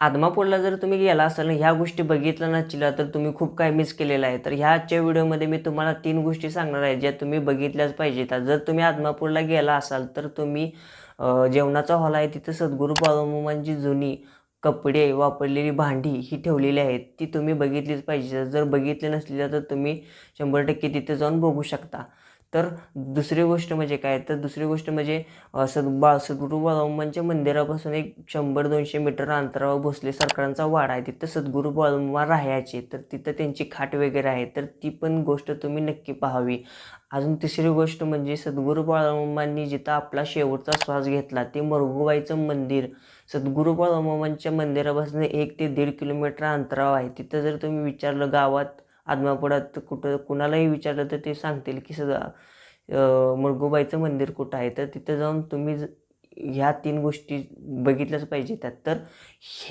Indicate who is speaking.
Speaker 1: आदमापूरला जर तुम्ही गेला असाल आणि ह्या गोष्टी बघितल्या नसल्या तर तुम्ही खूप काही मिस केलेलं आहे. तर ह्या आजच्या व्हिडिओमध्ये मी तुम्हाला 3 गोष्टी सांगणार आहे ज्या तुम्ही बघितल्याच पाहिजेत. जर तुम्ही आदमापूरला गेला असाल तर तुम्ही जेवणाचा हॉल आहे तिथं सद्गुरू बाळूमामांची जुनी कपडे, वापरलेली भांडी ही ठेवलेली आहेत. ती तुम्ही बघितलीच पाहिजे. जर बघितली नसली तर तुम्ही 100% तिथे जाऊन बघू शकता. तर दुसरी गोष्ट म्हणजे काय, तर दुसरी गोष्ट म्हणजे सद्गुरू बाळूमामांच्या मंदिरापासून एक 100-200 मीटर अंतरावर भोसले सरकारांचा वाडा आहे. तिथं सद्गुरू बाळूमामा राहायचे. तर तिथं त्यांची खाट वगैरे आहे. तर ती पण गोष्ट तुम्ही नक्की पाहावी. अजून तिसरी गोष्ट म्हणजे सद्गुरू बाळूमामांनी जिथं आपला शेवटचा श्वास घेतला ते मरगुबाईचं मंदिर सद्गुरू बाळूमामांच्या मंदिरापासून 1 ते 1.5 किलोमीटर अंतरावर आहे. तिथं जर तुम्ही विचारलं गावात आदमापुरात कुठं कुणालाही विचारलं तर ते सांगतील की मरगुबाईचं मंदिर कुठं आहे. तर तिथं जाऊन तुम्ही ह्या 3 गोष्टी बघितल्याच पाहिजे त्यात. तर हे